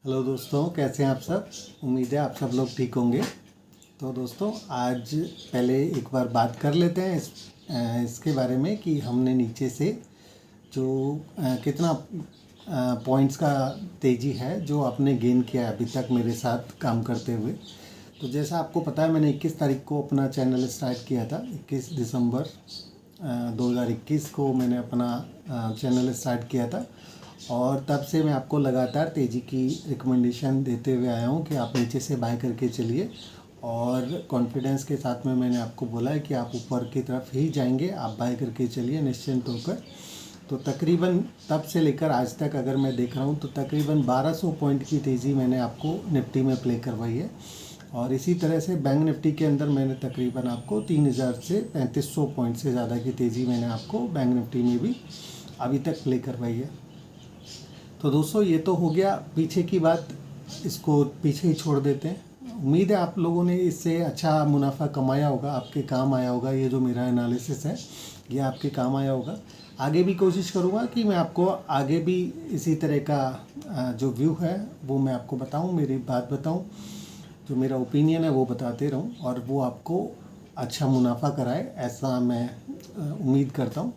Hello दोस्तों, कैसे हैं आप सब। उम्मीद है आप सब लोग ठीक होंगे। तो दोस्तों, आज पहले एक बार बात कर लेते हैं इसके बारे में कि हमने नीचे से जो कितना पॉइंट्स का तेज़ी है जो आपने गेन किया है अभी तक मेरे साथ काम करते हुए। तो जैसा आपको पता है, मैंने 21 तारीख को अपना चैनल स्टार्ट किया था। 21 दिसंबर 2021 को मैंने अपना चैनल स्टार्ट किया था और तब से मैं आपको लगातार तेज़ी की रिकमेंडेशन देते हुए आया हूँ कि आप नीचे से बाय करके चलिए। और कॉन्फिडेंस के साथ में मैंने आपको बोला है कि आप ऊपर की तरफ ही जाएंगे, आप बाय करके चलिए निश्चिंत होकर। तो तकरीबन तब से लेकर आज तक अगर मैं देख रहा हूँ तो तकरीबन 1200 पॉइंट की तेज़ी मैंने आपको निफ्टी में प्ले करवाई है। और इसी तरह से बैंक निफ्टी के अंदर मैंने तकरीबन आपको 3000 से 3500 पॉइंट से ज़्यादा की तेज़ी मैंने आपको बैंक निफ्टी में भी अभी तक प्ले करवाई है। तो दोस्तों, ये तो हो गया पीछे की बात, इसको पीछे ही छोड़ देते हैं। उम्मीद है आप लोगों ने इससे अच्छा मुनाफा कमाया होगा, आपके काम आया होगा। ये जो मेरा एनालिसिस है ये आपके काम आया होगा। आगे भी कोशिश करूँगा कि मैं आपको आगे भी इसी तरह का जो व्यू है वो मैं आपको बताऊँ, मेरी बात बताऊँ, जो मेरा ओपिनियन है वो बताते रहूँ और वो आपको अच्छा मुनाफा कराए, ऐसा मैं उम्मीद करता हूँ।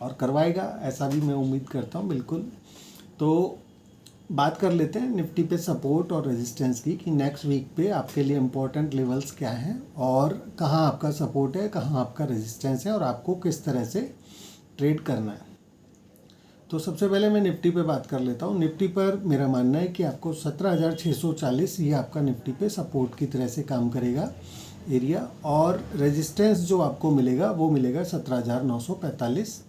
और करवाएगा ऐसा भी मैं उम्मीद करता हूँ, बिल्कुल। तो बात कर लेते हैं निफ्टी पे सपोर्ट और रेजिस्टेंस की कि नेक्स्ट वीक पे आपके लिए इम्पोर्टेंट लेवल्स क्या हैं और कहाँ आपका सपोर्ट है, कहाँ आपका रेजिस्टेंस है और आपको किस तरह से ट्रेड करना है। तो सबसे पहले मैं निफ्टी पे बात कर लेता हूँ। निफ्टी पर मेरा मानना है कि आपको 17,640 ये आपका निफ्टी पे सपोर्ट की तरह से काम करेगा एरिया, और रेजिस्टेंस जो आपको मिलेगा वो मिलेगा 17,945।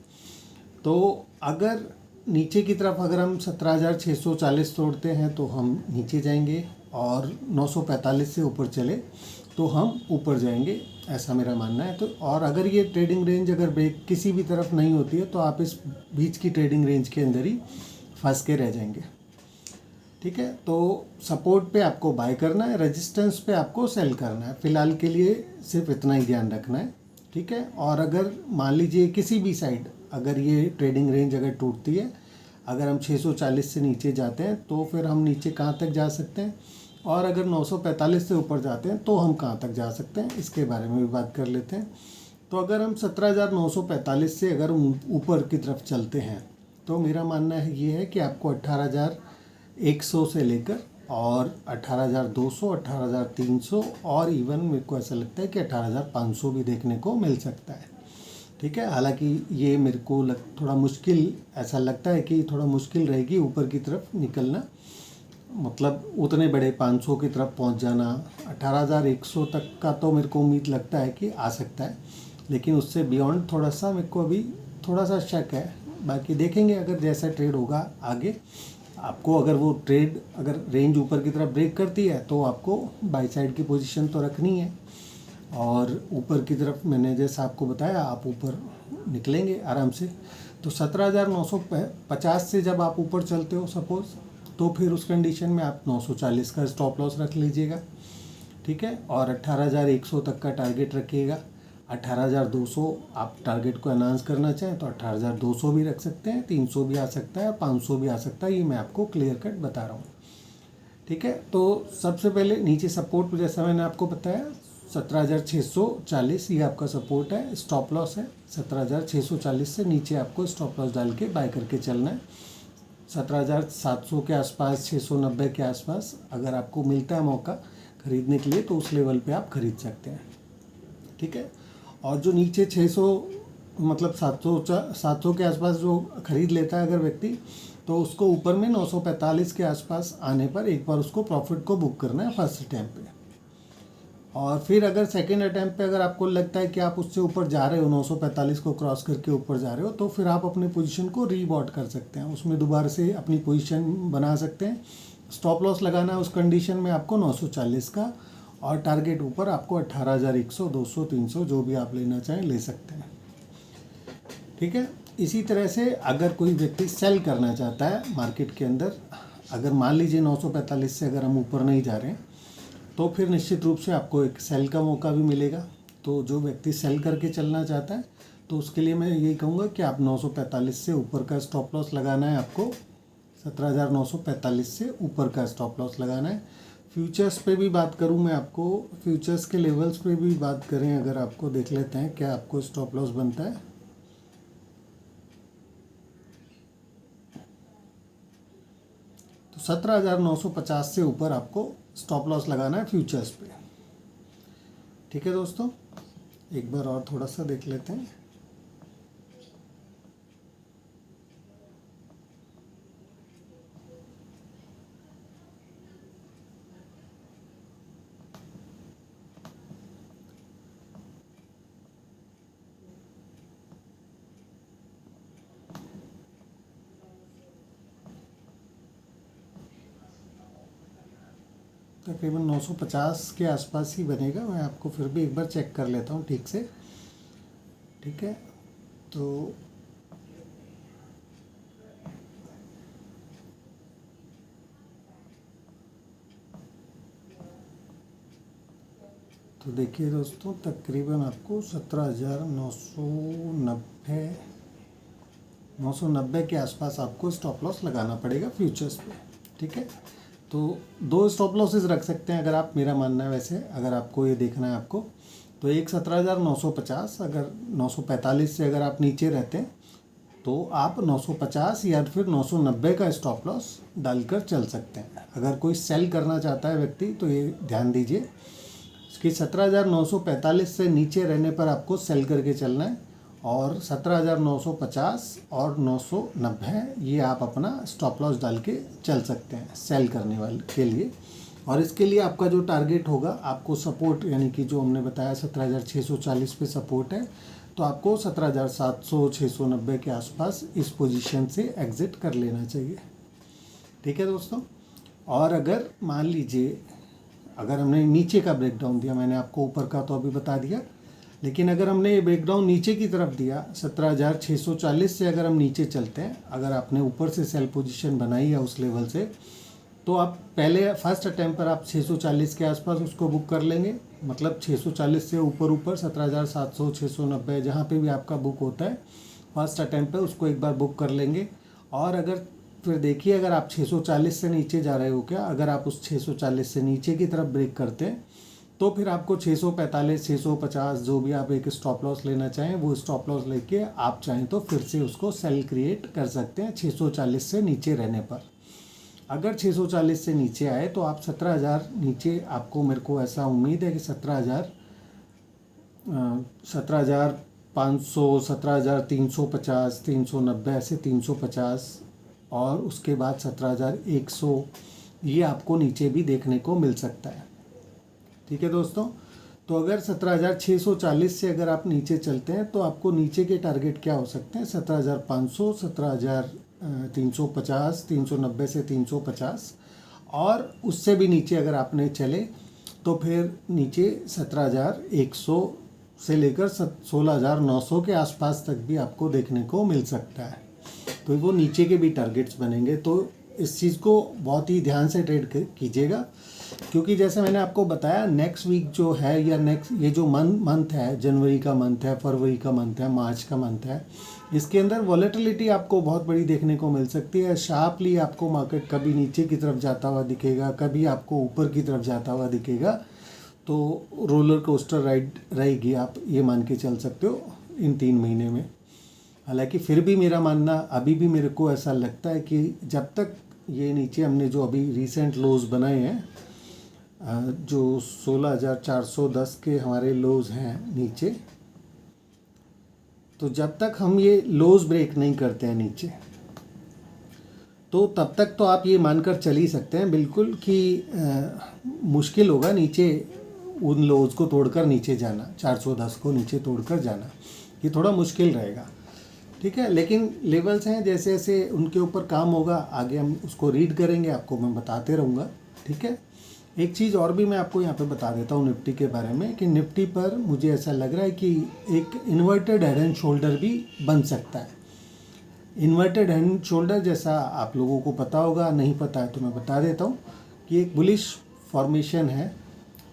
तो अगर नीचे की तरफ अगर हम 17,640 तोड़ते हैं तो हम नीचे जाएंगे, और 945 से ऊपर चले तो हम ऊपर जाएंगे, ऐसा मेरा मानना है। तो और अगर ये ट्रेडिंग रेंज अगर ब्रेक किसी भी तरफ नहीं होती है तो आप इस बीच की ट्रेडिंग रेंज के अंदर ही फंस के रह जाएंगे। ठीक है, तो सपोर्ट पे आपको बाय करना है, रेजिस्टेंस पे आपको सेल करना है। फ़िलहाल के लिए सिर्फ इतना ही ध्यान रखना है। ठीक है, और अगर मान लीजिए किसी भी साइड अगर ये ट्रेडिंग रेंज अगर टूटती है, अगर हम 640 से नीचे जाते हैं तो फिर हम नीचे कहाँ तक जा सकते हैं, और अगर 945 से ऊपर जाते हैं तो हम कहाँ तक जा सकते हैं, इसके बारे में भी बात कर लेते हैं। तो अगर हम 17,945 से अगर ऊपर की तरफ चलते हैं तो मेरा मानना है ये है कि आपको 18,100 से लेकर और 18,200, 18,300 और इवन मेरे को ऐसा लगता है कि 18,500 भी देखने को मिल सकता है। ठीक है, हालांकि ये मेरे को थोड़ा मुश्किल ऐसा लगता है कि थोड़ा मुश्किल रहेगी ऊपर की तरफ निकलना, मतलब उतने बड़े 500 की तरफ पहुंच जाना। 18,100 तक का तो मेरे को उम्मीद लगता है कि आ सकता है, लेकिन उससे बियॉन्ड थोड़ा सा मेरे को अभी थोड़ा सा शक है। बाकी देखेंगे अगर जैसा ट्रेड होगा आगे। आपको अगर वो ट्रेड अगर रेंज ऊपर की तरफ ब्रेक करती है तो आपको बाई साइड की पोजीशन तो रखनी है, और ऊपर की तरफ मैंने जैसा आपको बताया आप ऊपर निकलेंगे आराम से। तो 17,950 से जब आप ऊपर चलते हो सपोज़, तो फिर उस कंडीशन में आप 940 का स्टॉप लॉस रख लीजिएगा। ठीक है, और 18,100 तक का टारगेट रखिएगा। 18,200 आप टारगेट को अनाउंस करना चाहें तो 18,200 भी रख सकते हैं, 300 भी आ सकता है, 500 भी आ सकता है, ये मैं आपको क्लियर कट बता रहा हूँ। ठीक है, तो सबसे पहले नीचे सपोर्ट जैसा मैंने आपको बताया 17,640 ये आपका सपोर्ट है, स्टॉप लॉस है 17,640 से नीचे आपको स्टॉप लॉस डाल के बाय करके चलना है। 17,700 के आसपास, 690 के आसपास अगर आपको मिलता है मौका खरीदने के लिए तो उस लेवल पे आप खरीद सकते हैं। ठीक है, और जो नीचे 600 मतलब 700 के आसपास जो खरीद लेता है अगर व्यक्ति, तो उसको ऊपर में 945 के आसपास आने पर एक बार उसको प्रॉफिट को बुक करना है फर्स्ट अटैम्प पे। और फिर अगर सेकेंड अटैम्प्ट पे अगर आपको लगता है कि आप उससे ऊपर जा रहे हो, 945 को क्रॉस करके ऊपर जा रहे हो, तो फिर आप अपनी पोजीशन को रीबॉट कर सकते हैं, उसमें दोबारा से अपनी पोजीशन बना सकते हैं। स्टॉप लॉस लगाना है उस कंडीशन में आपको 940 का, और टारगेट ऊपर आपको 18,100, 200, 300 जो भी आप लेना चाहें ले सकते हैं। ठीक है, इसी तरह से अगर कोई व्यक्ति सेल करना चाहता है मार्केट के अंदर, अगर मान लीजिए 945 से अगर हम ऊपर नहीं जा रहे हैं तो फिर निश्चित रूप से आपको एक सेल का मौका भी मिलेगा। तो जो व्यक्ति सेल करके चलना चाहता है तो उसके लिए मैं यही कहूँगा कि आप 945 से ऊपर का स्टॉप लॉस लगाना है आपको 17,945 से ऊपर का स्टॉप लॉस लगाना है। फ्यूचर्स पे भी बात करूं मैं आपको, फ्यूचर्स के लेवल्स पे भी बात करें अगर आपको, देख लेते हैं क्या आपको स्टॉप लॉस बनता है। तो 17,950 से ऊपर आपको स्टॉप लॉस लगाना है फ्यूचर्स पे। ठीक है दोस्तों, एक बार और थोड़ा सा देख लेते हैं। तकरीबन 950 के आसपास ही बनेगा। मैं आपको फिर भी एक बार चेक कर लेता हूँ ठीक से। ठीक है, तो देखिए दोस्तों, तकरीबन आपको 17,990 के आसपास आपको स्टॉप लॉस लगाना पड़ेगा फ्यूचर्स पे। ठीक है, तो दो स्टॉप लॉसेस रख सकते हैं अगर आप, मेरा मानना है वैसे, अगर आपको ये देखना है आपको, तो एक 17,950, अगर 945 से अगर आप नीचे रहते हैं तो आप 950 या फिर 990 का स्टॉप लॉस डालकर चल सकते हैं। अगर कोई सेल करना चाहता है व्यक्ति तो ये ध्यान दीजिए कि 17,945 से नीचे रहने पर आपको सेल करके चलना है, और 17,950 और 990 ये आप अपना स्टॉप लॉस डाल के चल सकते हैं सेल करने वाले के लिए। और इसके लिए आपका जो टारगेट होगा, आपको सपोर्ट, यानी कि जो हमने बताया 17,640 पे सपोर्ट है, तो आपको 17,700 690 के आसपास इस पोजीशन से एग्ज़िट कर लेना चाहिए। ठीक है दोस्तों, और अगर मान लीजिए अगर हमने नीचे का ब्रेकडाउन दिया, मैंने आपको ऊपर का तो अभी बता दिया, लेकिन अगर हमने ये ब्रेकडाउन नीचे की तरफ दिया 17,640 से अगर हम नीचे चलते हैं, अगर आपने ऊपर से सेल पोजीशन बनाई है उस लेवल से, तो आप पहले फर्स्ट अटैम्प्ट पर आप 640 के आसपास उसको बुक कर लेंगे। मतलब 640 से ऊपर 17,700 690 जहाँ पे भी आपका बुक होता है फर्स्ट अटैम्प्ट पे उसको एक बार बुक कर लेंगे। और अगर फिर देखिए, अगर आप 640 से नीचे जा रहे हो क्या, अगर आप उस 640 से नीचे की तरफ ब्रेक करते हैं तो फिर आपको 645 650 जो भी आप एक स्टॉप लॉस लेना चाहें वो स्टॉप लॉस लेके आप चाहें तो फिर से उसको सेल क्रिएट कर सकते हैं 640 से नीचे रहने पर। अगर 640 से नीचे आए तो आप 17,000 नीचे, आपको, मेरे को ऐसा उम्मीद है कि 17,500 17,350 390 ऐसे 350 और उसके बाद 17,100 ये आपको नीचे भी देखने को मिल सकता है। ठीक है दोस्तों, तो अगर 17,640 से अगर आप नीचे चलते हैं तो आपको नीचे के टारगेट क्या हो सकते हैं, 17,500 17,350 390 से 350, और उससे भी नीचे अगर आपने चले तो फिर नीचे 17,100 से लेकर 16,900 के आसपास तक भी आपको देखने को मिल सकता है। तो वो नीचे के भी टारगेट्स बनेंगे। तो इस चीज़ को बहुत ही ध्यान से ट्रेड कीजिएगा, क्योंकि जैसे मैंने आपको बताया नेक्स्ट वीक जो है, या नेक्स्ट ये जो मंथ है, जनवरी का मंथ है, फरवरी का मंथ है, मार्च का मंथ है, इसके अंदर वॉलेटिलिटी आपको बहुत बड़ी देखने को मिल सकती है। शार्पली आपको मार्केट कभी नीचे की तरफ जाता हुआ दिखेगा, कभी आपको ऊपर की तरफ जाता हुआ दिखेगा। तो रोलर कोस्टर राइड रहेगी, आप ये मान के चल सकते हो इन 3 महीने में। हालांकि फिर भी मेरा मानना, अभी भी मेरे को ऐसा लगता है कि जब तक ये नीचे हमने जो अभी रिसेंट लोज बनाए हैं, जो 16,410 के हमारे लोज हैं नीचे, तो जब तक हम ये लोज ब्रेक नहीं करते हैं नीचे, तो तब तक तो आप ये मानकर चल ही सकते हैं बिल्कुल कि मुश्किल होगा नीचे उन लोज को तोड़कर नीचे जाना, 410 को नीचे तोड़कर जाना, ये थोड़ा मुश्किल रहेगा। ठीक है, लेकिन लेवल्स हैं, जैसे जैसे उनके ऊपर काम होगा आगे हम उसको रीड करेंगे, आपको मैं बताते रहूँगा। ठीक है, एक चीज़ और भी मैं आपको यहाँ पे बता देता हूँ निफ्टी के बारे में, कि निफ्टी पर मुझे ऐसा लग रहा है कि एक इन्वर्टेड हेड एंड शोल्डर भी बन सकता है। इन्वर्टेड हेड एंड शोल्डर जैसा आप लोगों को पता होगा, नहीं पता है तो मैं बता देता हूँ कि एक बुलिश फॉर्मेशन है।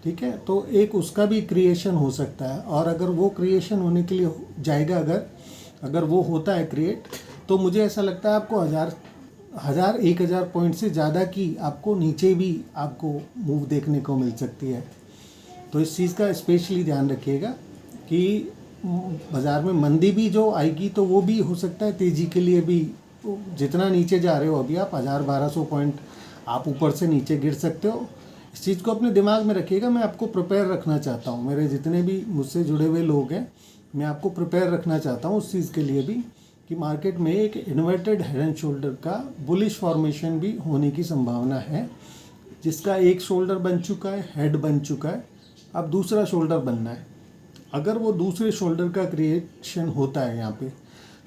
ठीक है, तो एक उसका भी क्रिएशन हो सकता है, और अगर वो क्रिएशन होने के लिए जाएगा, अगर वो होता है क्रिएट, तो मुझे ऐसा लगता है आपको 1000 पॉइंट से ज़्यादा की आपको नीचे भी आपको मूव देखने को मिल सकती है। तो इस चीज़ का स्पेशली ध्यान रखिएगा कि बाज़ार में मंदी भी जो आएगी तो वो भी हो सकता है तेज़ी के लिए भी, जितना नीचे जा रहे हो अभी आप 1000-1200 पॉइंट आप ऊपर से नीचे गिर सकते हो। इस चीज़ को अपने दिमाग में रखिएगा। मैं आपको प्रिपेयर रखना चाहता हूँ, मेरे जितने भी मुझसे जुड़े हुए लोग हैं मैं आपको प्रिपेयर रखना चाहता हूँ उस चीज़ के लिए भी कि मार्केट में एक इन्वर्टेड हेड एंड शोल्डर का बुलिश फॉर्मेशन भी होने की संभावना है, जिसका एक शोल्डर बन चुका है, हेड बन चुका है, अब दूसरा शोल्डर बनना है। अगर वो दूसरे शोल्डर का क्रिएशन होता है यहाँ पे,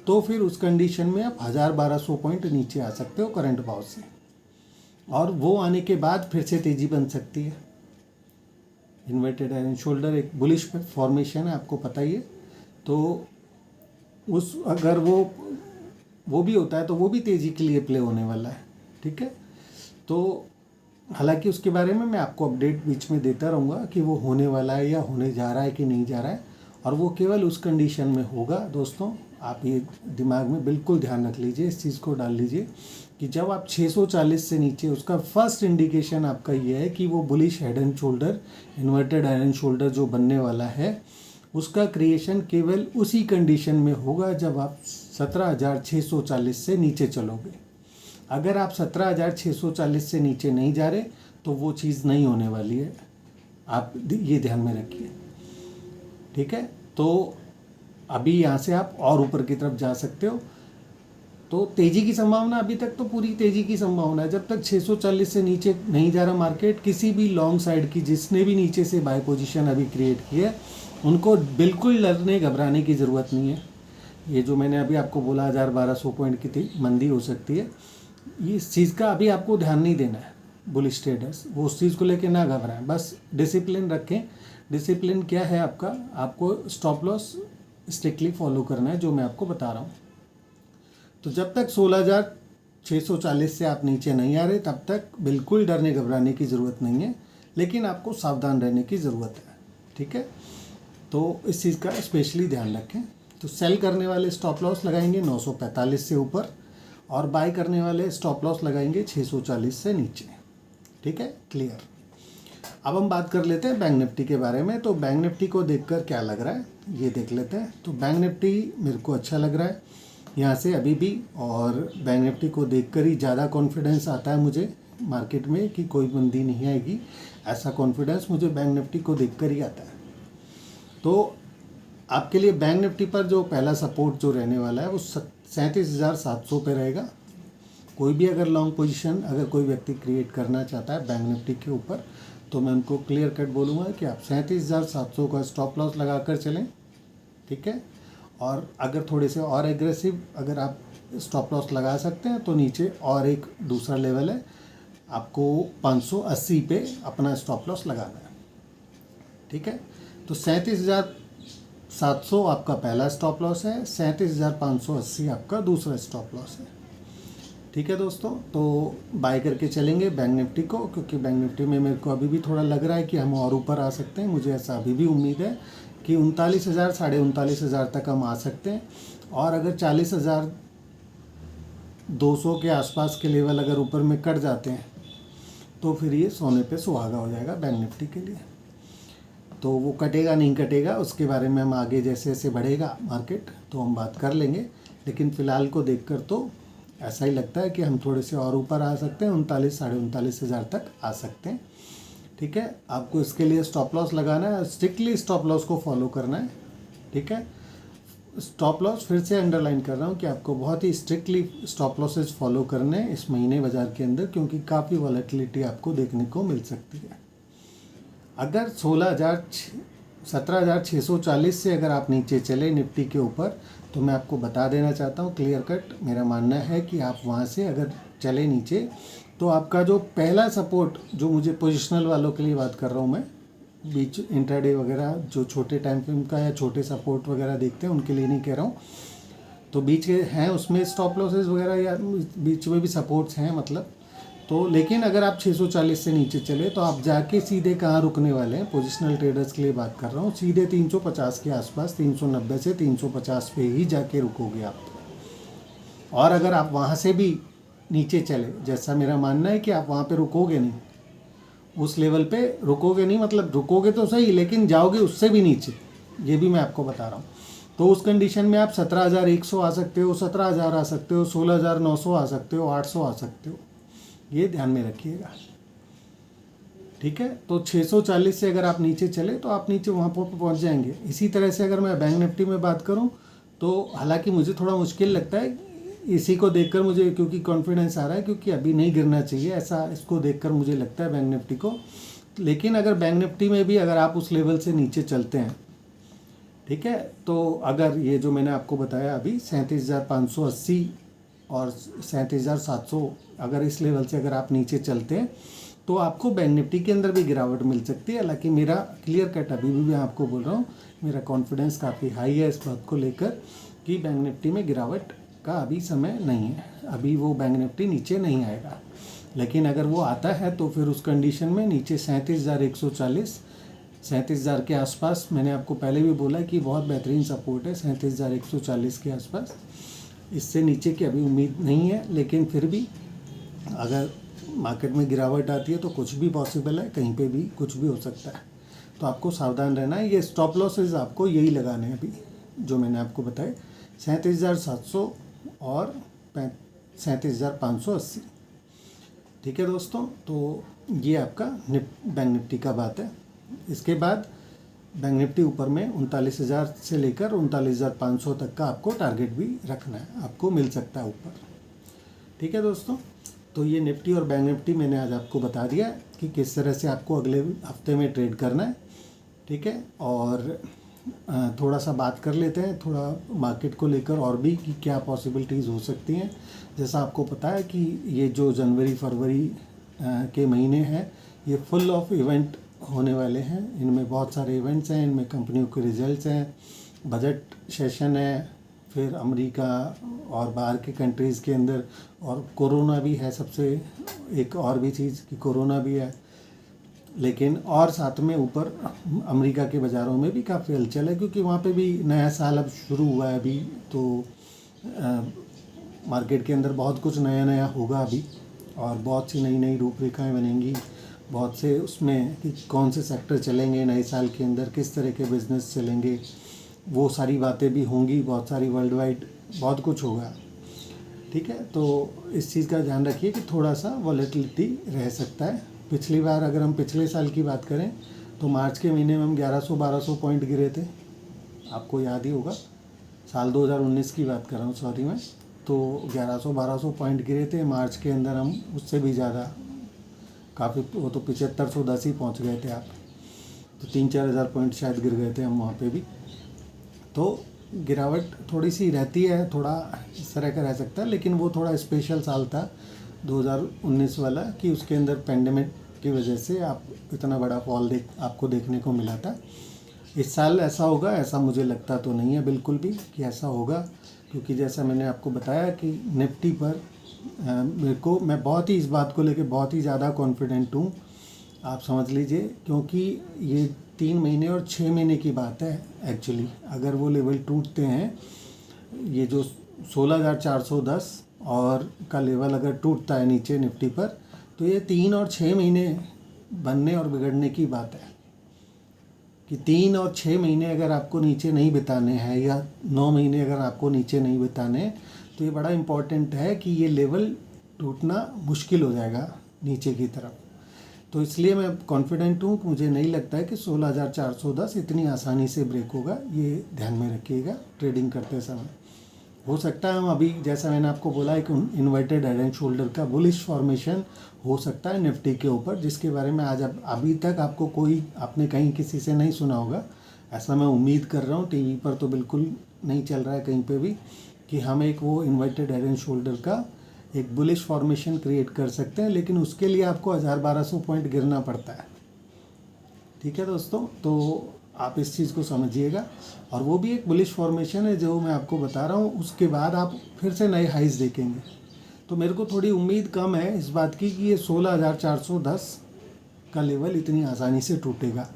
तो फिर उस कंडीशन में आप 1000-1200 पॉइंट नीचे आ सकते हो करंट भाव से, और वो आने के बाद फिर से तेज़ी बन सकती है। इन्वर्टेड हेड एंड शोल्डर एक बुलिश फॉर्मेशन है, आपको पता ही है। तो उस अगर वो भी होता है तो वो भी तेज़ी के लिए प्ले होने वाला है, ठीक है। तो हालांकि उसके बारे में मैं आपको अपडेट बीच में देता रहूँगा कि वो होने वाला है या होने जा रहा है कि नहीं जा रहा है, और वो केवल उस कंडीशन में होगा। दोस्तों आप ये दिमाग में बिल्कुल ध्यान रख लीजिए, इस चीज़ को डाल लीजिए कि जब आप 640 से नीचे, उसका फर्स्ट इंडिकेशन आपका ये है कि वो bullish head and shoulder, inverted head and shoulder जो बनने वाला है, उसका क्रिएशन केवल उसी कंडीशन में होगा जब आप 17,640 से नीचे चलोगे। अगर आप 17,640 से नीचे नहीं जा रहे तो वो चीज़ नहीं होने वाली है, आप ये ध्यान में रखिए, ठीक है। तो अभी यहाँ से आप और ऊपर की तरफ जा सकते हो। तो तेज़ी की संभावना अभी तक तो पूरी तेज़ी की संभावना है, जब तक 640 से नीचे नहीं जा रहा मार्केट। किसी भी लॉन्ग साइड की जिसने भी नीचे से बाय पोजीशन अभी क्रिएट की है, उनको बिल्कुल डरने घबराने की ज़रूरत नहीं है। ये जो मैंने अभी आपको बोला 1000-1200 पॉइंट की मंदी हो सकती है, इस चीज़ का अभी आपको ध्यान नहीं देना है। बुलिश ट्रेडर्स वो उस चीज़ को लेकर ना घबराएं, बस डिसिप्लिन रखें। डिसिप्लिन क्या है आपका, आपको स्टॉप लॉस स्ट्रिक्टली फॉलो करना है, जो मैं आपको बता रहा हूँ। तो जब तक 16,640 से आप नीचे नहीं आ रहे तब तक बिल्कुल डरने घबराने की ज़रूरत नहीं है, लेकिन आपको सावधान रहने की ज़रूरत है, ठीक है। तो इस चीज़ का स्पेशली ध्यान रखें। तो सेल करने वाले स्टॉप लॉस लगाएंगे 945 से ऊपर, और बाय करने वाले स्टॉप लॉस लगाएंगे 640 से नीचे, ठीक है, क्लियर। अब हम बात कर लेते हैं बैंक निफ्टी के बारे में। तो बैंक निफ्टी को देखकर क्या लग रहा है ये देख लेते हैं। तो बैंक निफ्टी मेरे को अच्छा लग रहा है यहाँ से अभी भी, और बैंक निफ्टी को देखकर ही ज़्यादा कॉन्फिडेंस आता है मुझे मार्केट में कि कोई मंदी नहीं आएगी। ऐसा कॉन्फिडेंस मुझे बैंक निफ्टी को देखकर ही आता है। तो आपके लिए बैंक निफ्टी पर जो पहला सपोर्ट जो रहने वाला है वो 37,700 पे रहेगा। कोई भी अगर लॉन्ग पोजीशन अगर कोई व्यक्ति क्रिएट करना चाहता है बैंक निफ्टी के ऊपर, तो मैं उनको क्लियर कट बोलूँगा कि आप 37,700 का स्टॉप लॉस लगा कर चलें, ठीक है। और अगर थोड़े से और एग्रेसिव अगर आप स्टॉप लॉस लगा सकते हैं तो नीचे और एक दूसरा लेवल है, आपको 580 पे अपना स्टॉप लॉस लगाना है, ठीक है। तो 37,700 आपका पहला स्टॉप लॉस है, 37,580 आपका दूसरा स्टॉप लॉस है, ठीक है दोस्तों। तो बाय करके चलेंगे बैंक निफ्टी को, क्योंकि बैंक निफ्टी में मेरे को अभी भी थोड़ा लग रहा है कि हम और ऊपर आ सकते हैं। मुझे ऐसा अभी भी उम्मीद है कि 39,000 39,500 तक हम आ सकते हैं, और अगर 40,200 के आसपास के लेवल अगर ऊपर में कट जाते हैं तो फिर ये सोने पे सुहागा हो जाएगा बैंक निफ्टी के लिए। तो वो कटेगा नहीं कटेगा उसके बारे में हम आगे जैसे जैसे बढ़ेगा मार्केट तो हम बात कर लेंगे, लेकिन फ़िलहाल को देखकर तो ऐसा ही लगता है कि हम थोड़े से और ऊपर आ सकते हैं, 39,000-39,500 तक आ सकते हैं, ठीक है। आपको इसके लिए स्टॉप लॉस लगाना है, स्ट्रिक्टली स्टॉप लॉस को फॉलो करना है, ठीक है। स्टॉप लॉस फिर से अंडरलाइन कर रहा हूँ कि आपको बहुत ही स्ट्रिक्टली स्टॉप लॉसेज फॉलो करने हैं इस महीने बाज़ार के अंदर, क्योंकि काफ़ी वॉलेटिलिटी आपको देखने को मिल सकती है। अगर 17,640 से अगर आप नीचे चले निफ्टी के ऊपर, तो मैं आपको बता देना चाहता हूँ क्लियर कट, मेरा मानना है कि आप वहाँ से अगर चले नीचे तो आपका जो पहला सपोर्ट, जो मुझे पोजिशनल वालों के लिए बात कर रहा हूँ मैं, बीच इंट्राडे वगैरह जो छोटे टाइम फ्रेम का या छोटे सपोर्ट वगैरह देखते हैं उनके लिए नहीं कह रहा हूँ, तो बीच के हैं उसमें स्टॉप लॉसेस वगैरह या बीच में भी सपोर्ट्स हैं मतलब। तो लेकिन अगर आप 640 से नीचे चले तो आप जाके सीधे कहाँ रुकने वाले हैं, पोजिशनल ट्रेडर्स के लिए बात कर रहा हूँ, सीधे 350 के आसपास, 390 से 350 पे ही जाके रुकोगे आप। और अगर आप वहाँ से भी नीचे चले, जैसा मेरा मानना है कि आप वहाँ पे रुकोगे नहीं, उस लेवल पे रुकोगे नहीं, मतलब रुकोगे तो सही लेकिन जाओगे उससे भी नीचे, ये भी मैं आपको बता रहा हूँ। तो उस कंडीशन में आप 17,100 आ सकते हो, 17,000 आ सकते हो, 16,900 आ सकते हो, 800 आ सकते हो, ये ध्यान में रखिएगा। ठीक है, तो 640 से अगर आप नीचे चले तो आप नीचे वहाँ पर पहुँच जाएंगे। इसी तरह से अगर मैं बैंक निफ्टी में बात करूँ तो हालांकि मुझे थोड़ा मुश्किल लगता है इसी को देखकर मुझे, क्योंकि कॉन्फिडेंस आ रहा है क्योंकि अभी नहीं गिरना चाहिए, ऐसा इसको देखकर मुझे लगता है बैंक निफ्टी को। लेकिन अगर बैंक निफ्टी में भी अगर आप उस लेवल से नीचे चलते हैं, ठीक है, तो अगर ये जो मैंने आपको बताया अभी 37,580 और 37,700, अगर इस लेवल से अगर आप नीचे चलते हैं तो आपको बैंक निफ्टी के अंदर भी गिरावट मिल सकती है। हालांकि मेरा क्लियर कट अभी भी मैं आपको बोल रहा हूँ, मेरा कॉन्फिडेंस काफ़ी हाई है इस बात को लेकर कि बैंक निफ्टी में गिरावट का अभी समय नहीं है, अभी वो बैंक निफ्टी नीचे नहीं आएगा। लेकिन अगर वो आता है तो फिर उस कंडीशन में नीचे 37,140, 37,000 के आसपास, मैंने आपको पहले भी बोला कि बहुत बेहतरीन सपोर्ट है 37,140 के आसपास। इससे नीचे की अभी उम्मीद नहीं है, लेकिन फिर भी अगर मार्केट में गिरावट आती है तो कुछ भी पॉसिबल है, कहीं पे भी कुछ भी हो सकता है। तो आपको सावधान रहना है। ये स्टॉप लॉसेज आपको यही लगाने हैं अभी जो मैंने आपको बताए, 37,700 और 37,580। ठीक है दोस्तों, तो ये आपका बैंक निफ्टी का बात है। इसके बाद बैंक निफ्टी ऊपर में 39,000 से लेकर 39,500 तक का आपको टारगेट भी रखना है, आपको मिल सकता है ऊपर। ठीक है दोस्तों, तो ये निफ्टी और बैंक निफ्टी मैंने आज आपको बता दिया कि किस तरह से आपको अगले हफ्ते में ट्रेड करना है। ठीक है, और थोड़ा सा बात कर लेते हैं थोड़ा मार्केट को लेकर और भी कि क्या पॉसिबिलिटीज़ हो सकती हैं। जैसा आपको पता है कि ये जो जनवरी फरवरी के महीने हैं ये फुल ऑफ इवेंट होने वाले हैं। इनमें बहुत सारे इवेंट्स हैं, इनमें कंपनियों के रिजल्ट्स हैं, बजट सेशन है, फिर अमेरिका और बाहर के कंट्रीज़ के अंदर, और कोरोना भी है। सबसे एक और भी चीज़ कि कोरोना भी है, लेकिन और साथ में ऊपर अमेरिका के बाज़ारों में भी काफ़ी हलचल है क्योंकि वहाँ पे भी नया साल अब शुरू हुआ है अभी, तो मार्केट के अंदर बहुत कुछ नया नया होगा अभी, और बहुत सी नई नई रूपरेखाएं बनेंगी, बहुत से उसमें कि कौन से सेक्टर चलेंगे नए साल के अंदर, किस तरह के बिज़नेस चलेंगे, वो सारी बातें भी होंगी, बहुत सारी वर्ल्ड वाइड बहुत कुछ होगा। ठीक है, तो इस चीज़ का ध्यान रखिए कि थोड़ा सा वॉलेटिलिटी रह सकता है। पिछली बार अगर हम पिछले साल की बात करें तो मार्च के महीने में हम 1100-1200 पॉइंट गिरे थे, आपको याद ही होगा। साल 2019 की बात कर रहा हूँ, सॉरी मैं, तो 1100-1200 पॉइंट गिरे थे मार्च के अंदर। हम उससे भी ज़्यादा काफ़ी, वो तो 7510 ही पहुँच गए थे आप, तो 3-4 हज़ार पॉइंट शायद गिर गए थे हम वहाँ पे भी। तो गिरावट थोड़ी सी रहती है, थोड़ा इस तरह का रह सकता है, लेकिन वो थोड़ा स्पेशल साल था 2019 वाला कि उसके अंदर पेंडेमिक की वजह से आप इतना बड़ा फॉल आपको देखने को मिला था। इस साल ऐसा होगा ऐसा मुझे लगता तो नहीं है बिल्कुल भी कि ऐसा होगा, क्योंकि जैसा मैंने आपको बताया कि निफ्टी पर मैं बहुत ही इस बात को लेकर बहुत ही ज़्यादा कॉन्फिडेंट हूँ, आप समझ लीजिए, क्योंकि ये 3 महीने और 6 महीने की बात है एक्चुअली। अगर वो लेवल टूटते हैं, ये जो 16,410 और का लेवल अगर टूटता है नीचे निफ्टी पर, तो ये 3 और 6 महीने बनने और बिगड़ने की बात है कि 3 और 6 महीने अगर आपको नीचे नहीं बिताने हैं या 9 महीने अगर आपको नीचे नहीं बिताने, तो ये बड़ा इम्पॉर्टेंट है कि ये लेवल टूटना मुश्किल हो जाएगा नीचे की तरफ। तो इसलिए मैं कॉन्फिडेंट हूँ कि मुझे नहीं लगता है कि 16,410 इतनी आसानी से ब्रेक होगा, ये ध्यान में रखिएगा ट्रेडिंग करते समय। हो सकता है हम अभी, जैसा मैंने आपको बोला, एक इन्वर्टेड हेड एंड शोल्डर का बुलिश फॉर्मेशन हो सकता है निफ्टी के ऊपर, जिसके बारे में आज अभी तक आपको आपने कहीं किसी से नहीं सुना होगा। ऐसा मैं उम्मीद कर रहा हूँ, टीवी पर तो बिल्कुल नहीं चल रहा है कहीं पे भी, कि हम एक वो इन्वर्टेड हेड एंड शोल्डर का एक बुलिश फॉर्मेशन क्रिएट कर सकते हैं, लेकिन उसके लिए आपको 1,000-1,200 पॉइंट गिरना पड़ता है। ठीक है दोस्तों, तो आप इस चीज़ को समझिएगा, और वो भी एक बुलिश फॉर्मेशन है जो मैं आपको बता रहा हूँ, उसके बाद आप फिर से नए हाइज देखेंगे। तो मेरे को थोड़ी उम्मीद कम है इस बात की कि ये 16,410 का लेवल इतनी आसानी से टूटेगा।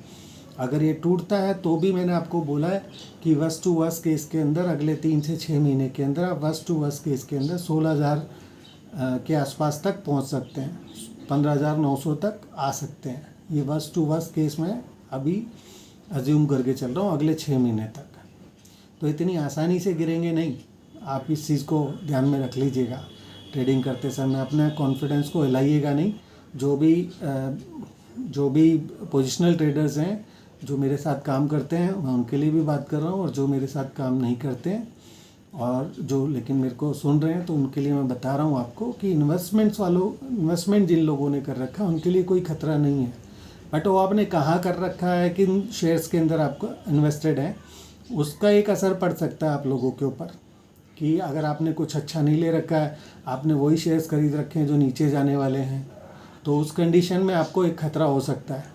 अगर ये टूटता है तो भी मैंने आपको बोला है कि वर्स्ट टू वर्स्ट केस के अंदर अगले 3 से 6 महीने के अंदर आप वर्स्ट टू वर्स्ट केस के अंदर 16,000 के आसपास तक पहुंच सकते हैं, 15,900 तक आ सकते हैं। ये वर्स्ट टू वर्स्ट केस में अभी अज्यूम करके चल रहा हूँ अगले 6 महीने तक। तो इतनी आसानी से गिरेंगे नहीं, आप इस चीज़ को ध्यान में रख लीजिएगा। ट्रेडिंग करते समय अपने कॉन्फिडेंस को हिलाइएगा नहीं। जो भी पोजिशनल ट्रेडर्स हैं जो मेरे साथ काम करते हैं, मैं उनके लिए भी बात कर रहा हूँ, और जो मेरे साथ काम नहीं करते हैं और जो लेकिन मेरे को सुन रहे हैं, तो उनके लिए मैं बता रहा हूँ आपको कि इन्वेस्टमेंट जिन लोगों ने कर रखा है उनके लिए कोई खतरा नहीं है। बट वो आपने कहाँ कर रखा है, किन शेयर्स के अंदर आपको इन्वेस्टेड है, उसका एक असर पड़ सकता है आप लोगों के ऊपर। कि अगर आपने कुछ अच्छा नहीं ले रखा है, आपने वही शेयर्स खरीद रखे हैं जो नीचे जाने वाले हैं, तो उस कंडीशन में आपको एक ख़तरा हो सकता है।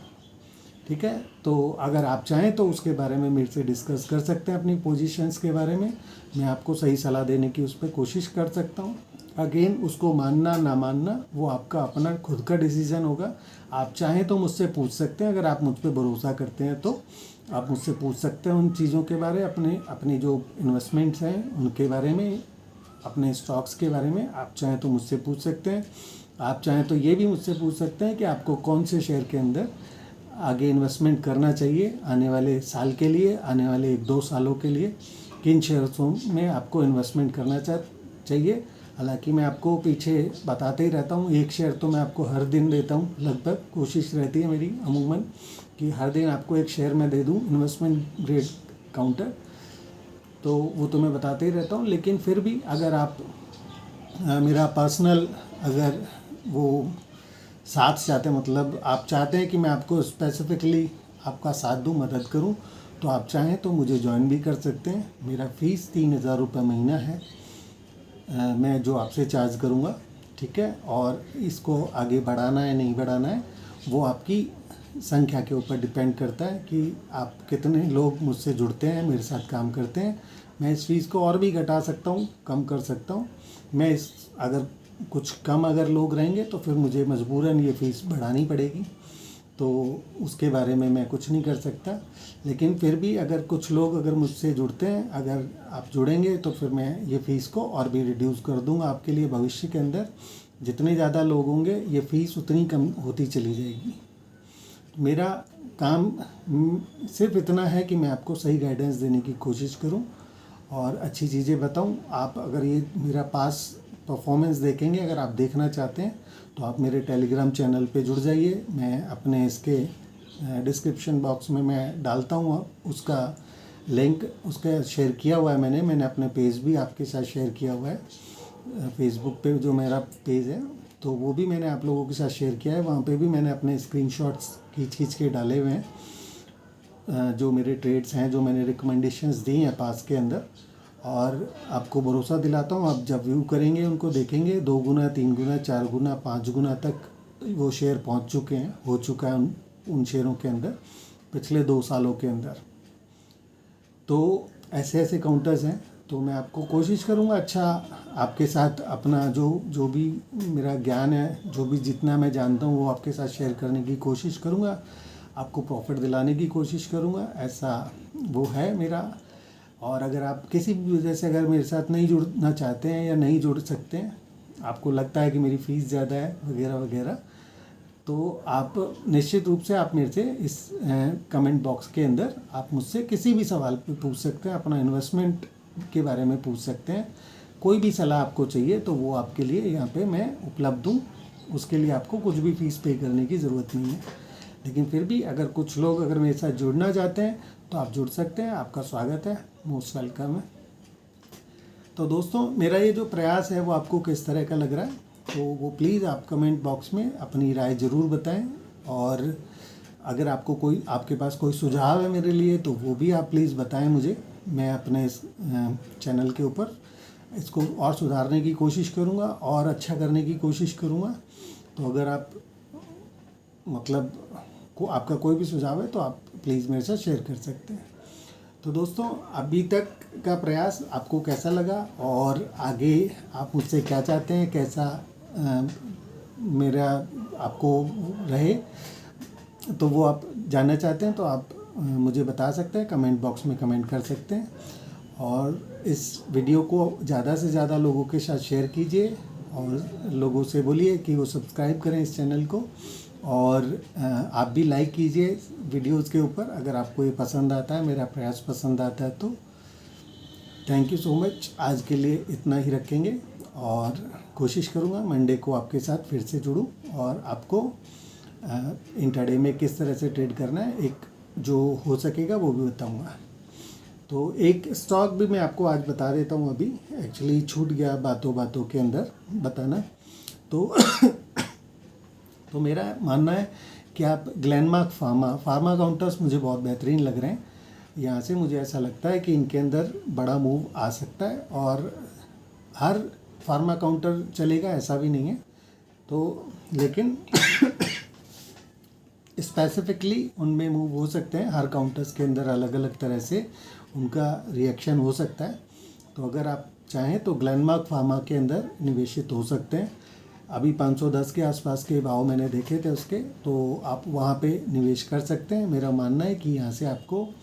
ठीक है, तो अगर आप चाहें तो उसके बारे में मेरे से डिस्कस कर सकते हैं, अपनी पोजीशंस के बारे में। मैं आपको सही सलाह देने की उस पर कोशिश कर सकता हूँ। अगेन, उसको मानना ना मानना वो आपका अपना खुद का डिसीज़न होगा। आप चाहें तो मुझसे पूछ सकते हैं, अगर आप मुझ पर भरोसा करते हैं तो आप मुझसे पूछ सकते हैं उन चीज़ों के बारे, अपने जो इन्वेस्टमेंट्स हैं उनके बारे में, अपने स्टॉक्स के बारे में आप चाहें तो मुझसे पूछ सकते हैं। आप चाहें तो ये भी मुझसे पूछ सकते हैं कि आपको कौन से शेयर के अंदर आगे इन्वेस्टमेंट करना चाहिए आने वाले साल के लिए, आने वाले 1-2 सालों के लिए, किन शेयर्सों में आपको इन्वेस्टमेंट करना चाहिए। हालांकि मैं आपको पीछे बताते ही रहता हूँ, एक शेयर तो मैं आपको हर दिन देता हूँ, लगभग कोशिश रहती है मेरी अमूमन कि हर दिन आपको एक शेयर मैं दे दूँ इन्वेस्टमेंट ग्रेड काउंटर, तो वो तो मैं बताते ही रहता हूँ। लेकिन फिर भी अगर आप मेरा पर्सनल अगर वो साथ चाहते हैं, मतलब आप चाहते हैं कि मैं आपको स्पेसिफिकली आपका साथ दूँ, मदद करूँ, तो आप चाहें तो मुझे ज्वाइन भी कर सकते हैं। मेरा फ़ीस 3,000 रुपये महीना है, मैं जो आपसे चार्ज करूँगा। ठीक है, और इसको आगे बढ़ाना है नहीं बढ़ाना है वो आपकी संख्या के ऊपर डिपेंड करता है कि आप कितने लोग मुझसे जुड़ते हैं, मेरे साथ काम करते हैं। मैं इस फीस को और भी घटा सकता हूँ, कम कर सकता हूँ। अगर कुछ कम अगर लोग रहेंगे तो फिर मुझे मजबूरन ये फ़ीस बढ़ानी पड़ेगी, तो उसके बारे में मैं कुछ नहीं कर सकता। लेकिन फिर भी अगर कुछ लोग अगर मुझसे जुड़ते हैं, अगर आप जुड़ेंगे तो फिर मैं ये फ़ीस को और भी रिड्यूस कर दूंगा आपके लिए। भविष्य के अंदर जितने ज़्यादा लोग होंगे ये फ़ीस उतनी कम होती चली जाएगी। मेरा काम सिर्फ इतना है कि मैं आपको सही गाइडेंस देने की कोशिश करूं और अच्छी चीज़ें बताऊं। आप अगर ये मेरा पास परफॉर्मेंस देखेंगे, अगर आप देखना चाहते हैं तो आप मेरे टेलीग्राम चैनल पे जुड़ जाइए। मैं अपने इसके डिस्क्रिप्शन बॉक्स में मैं डालता हूँ उसका लिंक, उसका शेयर किया हुआ है मैंने अपने पेज भी आपके साथ शेयर किया हुआ है। फेसबुक पे जो मेरा पेज है तो वो भी मैंने आप लोगों के साथ शेयर किया है। वहाँ पे भी मैंने अपने स्क्रीनशॉट्स खींच के डाले हुए हैं, जो मेरे ट्रेड्स हैं, जो मैंने रिकमेंडेशंस दी हैं पास के अंदर। और आपको भरोसा दिलाता हूँ, आप जब व्यू करेंगे, उनको देखेंगे, 2 गुना, 3 गुना, 4 गुना, 5 गुना तक वो शेयर पहुँच चुके हैं, हो चुका है उन शेयरों के अंदर पिछले 2 सालों के अंदर। तो ऐसे काउंटर्स हैं। तो मैं आपको कोशिश करूँगा अच्छा आपके साथ अपना जो भी मेरा ज्ञान है, जो भी जितना मैं जानता हूँ वो आपके साथ शेयर करने की कोशिश करूँगा, आपको प्रॉफिट दिलाने की कोशिश करूँगा, ऐसा वो है मेरा। और अगर आप किसी भी वजह से अगर मेरे साथ नहीं जुड़ना चाहते हैं या नहीं जुड़ सकते हैं, आपको लगता है कि मेरी फ़ीस ज़्यादा है वगैरह वगैरह, तो आप निश्चित रूप से आप मेरे से इस कमेंट बॉक्स के अंदर आप मुझसे किसी भी सवाल पे पूछ सकते हैं, अपना इन्वेस्टमेंट के बारे में पूछ सकते हैं। कोई भी सलाह आपको चाहिए तो वो आपके लिए यहाँ पे मैं उपलब्ध हूँ। उसके लिए आपको कुछ भी फ़ीस पे करने की ज़रूरत नहीं है। लेकिन फिर भी अगर कुछ लोग अगर मेरे साथ जुड़ना चाहते हैं तो आप जुड़ सकते हैं। आपका स्वागत है, मोस्ट वेलकम है। तो दोस्तों, मेरा ये जो प्रयास है वो आपको किस तरह का लग रहा है, तो वो प्लीज़ आप कमेंट बॉक्स में अपनी राय ज़रूर बताएं। और अगर आपके पास कोई सुझाव है मेरे लिए तो वो भी आप प्लीज़ बताएं मुझे। मैं अपने इस चैनल के ऊपर इसको और सुधारने की कोशिश करूँगा और अच्छा करने की कोशिश करूँगा। तो अगर आप आपका कोई भी सुझाव है तो आप प्लीज़ मेरे साथ शेयर कर सकते हैं। तो दोस्तों, अभी तक का प्रयास आपको कैसा लगा और आगे आप मुझसे क्या चाहते हैं, कैसा मेरा आपको रहे, तो वो आप जानना चाहते हैं तो आप मुझे बता सकते हैं, कमेंट बॉक्स में कमेंट कर सकते हैं। और इस वीडियो को ज़्यादा से ज़्यादा लोगों के साथ शेयर कीजिए और लोगों से बोलिए कि वो सब्सक्राइब करें इस चैनल को, और आप भी लाइक कीजिए वीडियोज़ के ऊपर अगर आपको ये पसंद आता है, मेरा प्रयास पसंद आता है तो। Thank you so much. आज के लिए इतना ही रखेंगे और कोशिश करूँगा मंडे को आपके साथ फिर से जुड़ूँ और आपको इंट्राडे में किस तरह से ट्रेड करना है एक जो हो सकेगा वो भी बताऊँगा। तो एक स्टॉक भी मैं आपको आज बता देता हूँ, अभी एक्चुअली छूट गया बातों बातों के अंदर बताना। तो मेरा मानना है कि आप ग्लेनमार्क फार्मा काउंटर्स मुझे बहुत बेहतरीन लग रहे हैं। यहाँ से मुझे ऐसा लगता है कि इनके अंदर बड़ा मूव आ सकता है, और हर फार्मा काउंटर चलेगा ऐसा भी नहीं है तो, लेकिन स्पेसिफिकली उनमें मूव हो सकते हैं। हर काउंटर्स के अंदर अलग अलग तरह से उनका रिएक्शन हो सकता है। तो अगर आप चाहें तो ग्लेनमार्क फार्मा के अंदर निवेशित हो सकते हैं। अभी 510 के आसपास के भाव मैंने देखे थे उसके, तो आप वहाँ पे निवेश कर सकते हैं। मेरा मानना है कि यहाँ से आपको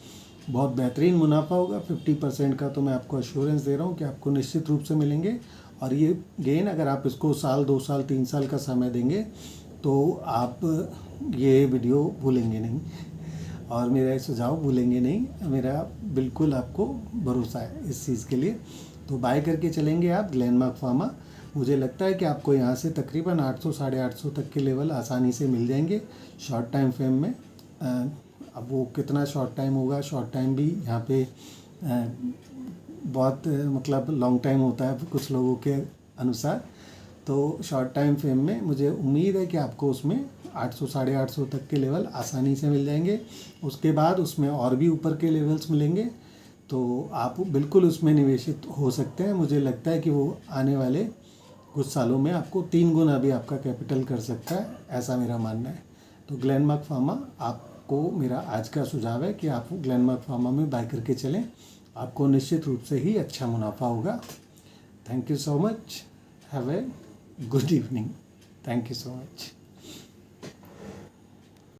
बहुत बेहतरीन मुनाफा होगा। 50% का तो मैं आपको अश्योरेंस दे रहा हूँ कि आपको निश्चित रूप से मिलेंगे। और ये गेन अगर आप इसको साल 2 साल 3 साल का समय देंगे तो आप ये वीडियो भूलेंगे नहीं और मेरा ये सुझाव भूलेंगे नहीं। मेरा बिल्कुल आपको भरोसा है इस चीज़ के लिए। तो बाय करके चलेंगे आप ग्लेनमार्क फार्मा। मुझे लगता है कि आपको यहाँ से तकरीबन 800 साढ़े 800 तक के लेवल आसानी से मिल जाएंगे शॉर्ट टाइम फ्रेम में। अब वो कितना शॉर्ट टाइम होगा, शॉर्ट टाइम भी यहाँ पे बहुत मतलब लॉन्ग टाइम होता है कुछ लोगों के अनुसार। तो शॉर्ट टाइम फ्रेम में मुझे उम्मीद है कि आपको उसमें 800 साढ़े 800 तक के लेवल आसानी से मिल जाएंगे। उसके बाद उसमें और भी ऊपर के लेवल्स मिलेंगे, तो आप बिल्कुल उसमें निवेशित हो सकते हैं। मुझे लगता है कि वो आने वाले कुछ सालों में आपको 3 गुना भी आपका कैपिटल कर सकता है, ऐसा मेरा मानना है। तो ग्लेनमार्क फार्मा आपको मेरा आज का सुझाव है कि आप ग्लेनमार्क फार्मा में बाय करके चलें, आपको निश्चित रूप से ही अच्छा मुनाफा होगा। Thank you so much. Have a good evening. Thank you so much.